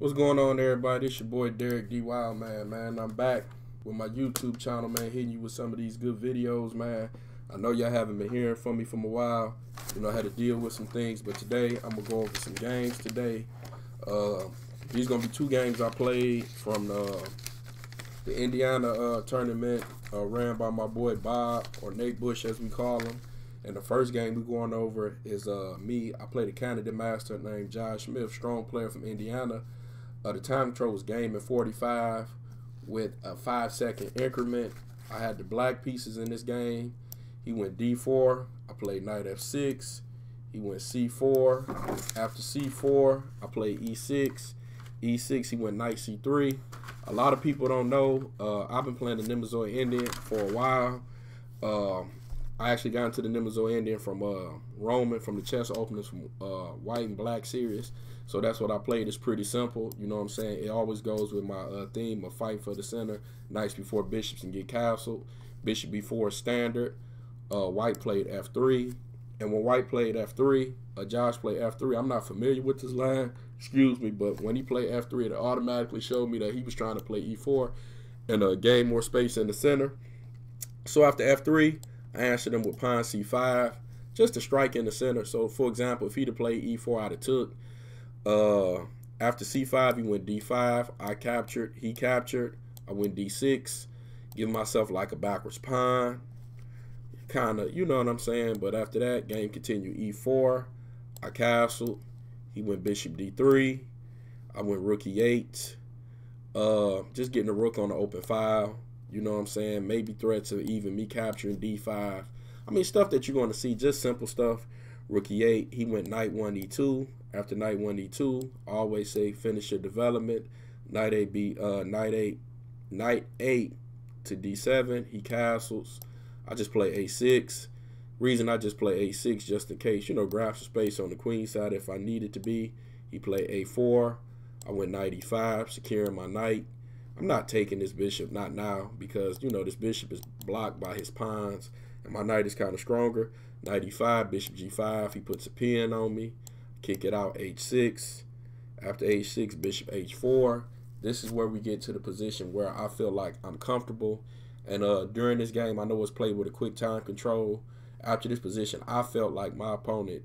What's going on, everybody? It's your boy Derek D. Wild man. I'm back with my YouTube channel, man, hitting you with some of these good videos, man. I know y'all haven't been hearing from me from a while. You know, I had to deal with some things, but today I'm gonna go over some games today. These gonna be two games I played from the Indiana tournament ran by my boy Bob, or Nate Bush as we call him. And the first game we're going over is me. I played a Canada master named Josh Smith, strong player from Indiana. The time control was game in 45 with a 5-second increment. I had the black pieces in this game. He went D4. I played knight F6. He went C4. After C4, I played E6. E6, he went knight C3. A lot of people don't know, I've been playing the Nemesis Indian for a while. I actually got into the Nemesis Indian from Roman, from the chess openers from White and Black series. So that's what I played. It's pretty simple. You know what I'm saying? It always goes with my theme of fighting for the center. Knights before bishops and get castled. Bishop B4 standard. White played F3. And when White played F3, Josh played F3. I'm not familiar with this line, excuse me, but when he played F3, it automatically showed me that he was trying to play E4 and gain more space in the center. So after F3, I answered him with pawn C5, just to strike in the center. So, for example, if he'd have played E4, I'd have took. After C5, he went D5. I captured. He captured. I went D6, giving myself like a backwards pawn. Kind of, you know what I'm saying? But after that, game continued. E4. I castled. He went bishop D3. I went rook E8. Just getting the rook on the open file. You know what I'm saying? Maybe threats of even me capturing D5. I mean, stuff that you're going to see, just simple stuff. Rook E8, he went knight 1 E2. After knight 1 E2, I always say finish your development. Knight 8 to D7, he castles. I just play A6. Reason I just play A6 just in case, you know, grab some space on the queen side if I need it to be. He played A4. I went knight E5, securing my knight. I'm not taking this bishop, not now, because, you know, this bishop is blocked by his pawns, and my knight is kind of stronger. Knight E5, bishop G5, he puts a pin on me. Kick it out, H6. After H6, bishop H4. This is where we get to the position where I feel like I'm comfortable. And during this game, I know it's played with a quick time control. After this position, I felt like my opponent,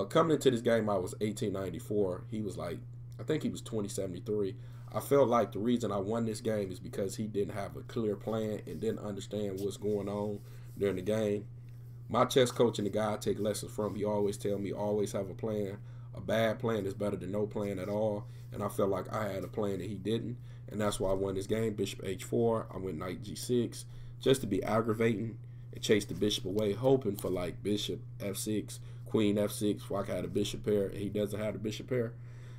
coming into this game, I was 1894. He was like, I think he was 2073. I felt like the reason I won this game is because he didn't have a clear plan and didn't understand what's going on during the game. My chess coach and the guy I take lessons from, he always tell me, always have a plan. A bad plan is better than no plan at all. And I felt like I had a plan that he didn't. And that's why I won this game. Bishop H4. I went knight G6 just to be aggravating and chase the bishop away, hoping for like bishop F6, queen F6, so I could have a bishop pair, and he doesn't have the bishop pair.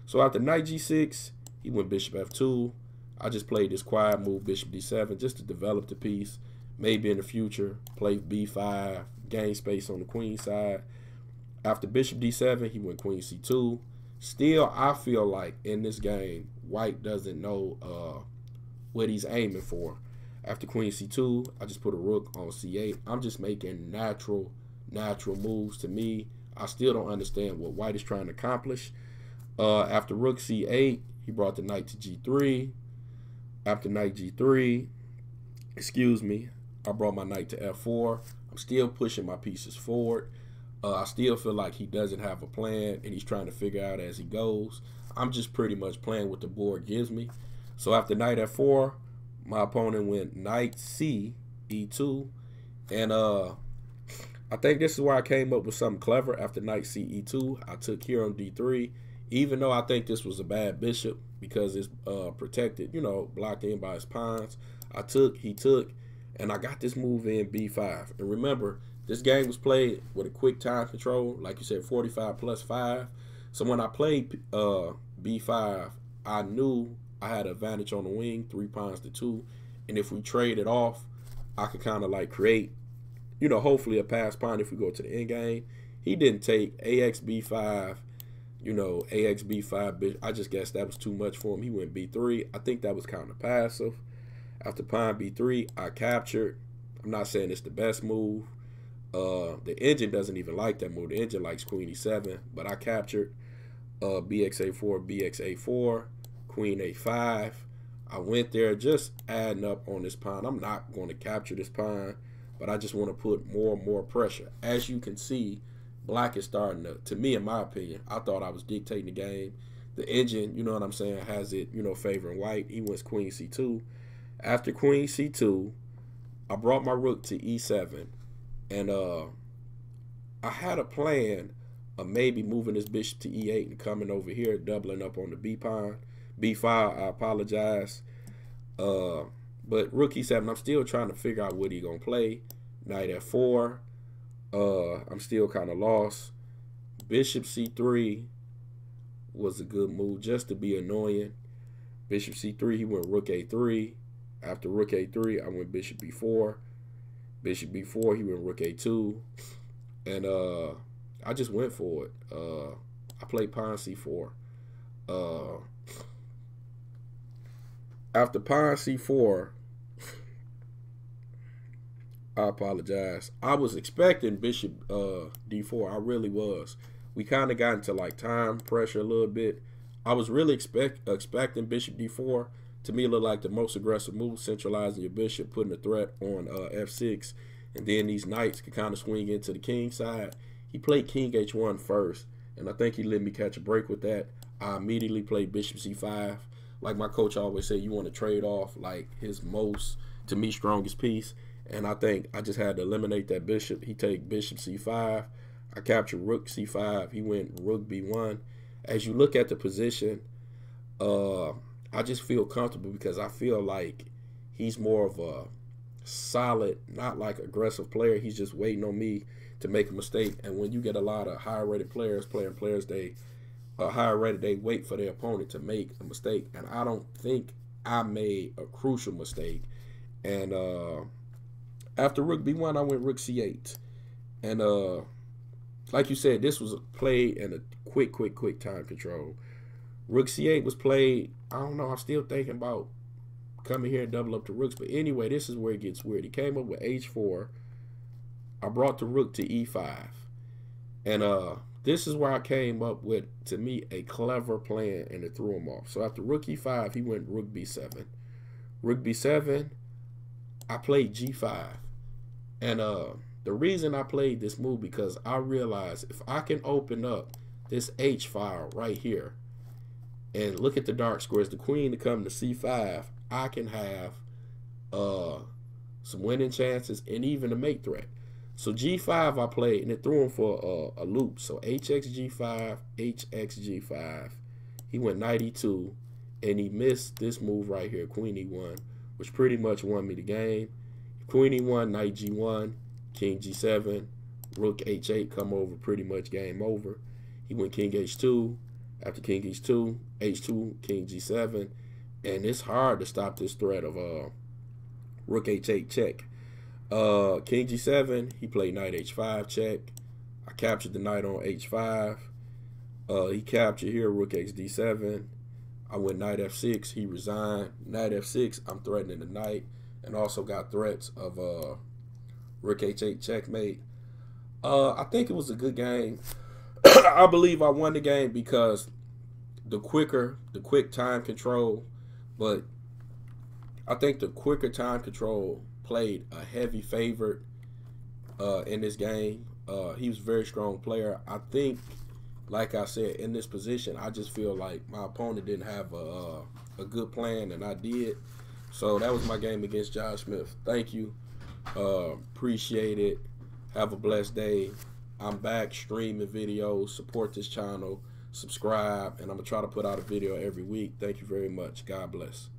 So after knight G6, he went bishop F2. I just played this quiet move, bishop D7, just to develop the piece. Maybe in the future, play B5, gain space on the queen side. After bishop D7, he went queen C2. Still, I feel like in this game, White doesn't know what he's aiming for. After queen C2, I just put a rook on C8. I'm just making natural moves. To me, I still don't understand what White is trying to accomplish. After rook C8, he brought the knight to G3. After knight G3, excuse me, I brought my knight to F4. I'm still pushing my pieces forward. I still feel like he doesn't have a plan and he's trying to figure out as he goes. I'm just pretty much playing what the board gives me. So after knight F4, my opponent went knight C, E2. And I think this is where I came up with something clever. After knight C, E2, I took here on D3. Even though I think this was a bad bishop because it's protected, you know, blocked in by his pawns. I took, he took, and I got this move in B5. And remember, this game was played with a quick time control, like you said, 45 plus 5. So when I played B5, I knew I had an advantage on the wing, 3 pawns to 2. And if we trade it off, I could kind of like create, you know, hopefully a pass pawn if we go to the end game. He didn't take AX B5, you know, AX B5. I just guessed that was too much for him. He went B3. I think that was kind of passive. After pawn B3, I captured. I'm not saying it's the best move. The engine doesn't even like that move. The engine likes queen E7, but I captured BXA4, BXA4. queen a5. I went there just adding up on this pawn. I'm not going to capture this pawn, but I just want to put more and more pressure. As you can see, black is starting to me, in my opinion, I thought I was dictating the game. The engine, you know what I'm saying, has it, you know, favoring white. He wins queen c2. After queen c2, I brought my rook to e7. And I had a plan of maybe moving this bishop to e8 and coming over here, doubling up on the b pawn. b5, I apologize. But rook e7, I'm still trying to figure out what he gonna play. Knight f4. I'm still kind of lost. Bishop c3 was a good move just to be annoying. Bishop c3, he went rook a3. After rook a3, I went bishop b4. Bishop b4, he went rook a2. And I just went for it. I played pawn c4. After pawn c4, I apologize. I was expecting bishop d4. I really was. We kind of got into like time pressure a little bit. I was really expecting bishop d4. To me, it looked like the most aggressive move, centralizing your bishop, putting a threat on f6, and then these knights could kind of swing into the king side. He played king h1 first, and I think he let me catch a break with that. I immediately played bishop c5. Like my coach always said, you want to trade off like his most, to me, strongest piece. And I think I just had to eliminate that bishop. He take bishop c5. I captured rook c5. He went rook b1. As you look at the position, I just feel comfortable because I feel like he's more of a solid, not like aggressive player. He's just waiting on me to make a mistake. And when you get a lot of higher rated players playing players, they higher rated, they wait for their opponent to make a mistake. And I don't think I made a crucial mistake. And after rook b1, I went rook c8. And like you said, this was played in a quick time control. Rook c8 was played. I don't know. I'm still thinking about coming here and double up the rooks. But anyway, this is where it gets weird. He came up with h4. I brought the rook to e5. And this is where I came up with, to me, a clever plan, and it threw him off. So after rook e5, he went rook b7. Rook b7, I played g5. And the reason I played this move, because I realized if I can open up this h file right here and look at the dark squares, the queen to come to c5, I can have some winning chances and even a mate threat. So g5 I played, and it threw him for a loop. So hx g5, hx g5. He went knight e2, and he missed this move right here, queen e1, which pretty much won me the game. Queen e1, knight g1, king g7, rook h8, come over, pretty much game over. He went king h2. After king h2, h2, king g7, and it's hard to stop this threat of rook h8 check. King g7, he played knight h5 check. I captured the knight on h5. He captured here rook x d7. I went knight f6. He resigned. Knight f6. I'm threatening the knight, and also got threats of rook h8 checkmate. I think it was a good game. I believe I won the game because the quick time control, but I think the quicker time control played a heavy favorite in this game. He was a very strong player. I think, like I said, in this position, I just feel like my opponent didn't have a good plan, and I did. So that was my game against Josh Smith. Thank you. Appreciate it. Have a blessed day. I'm back streaming videos. Support this channel. Subscribe. And I'm going to try to put out a video every week. Thank you very much. God bless.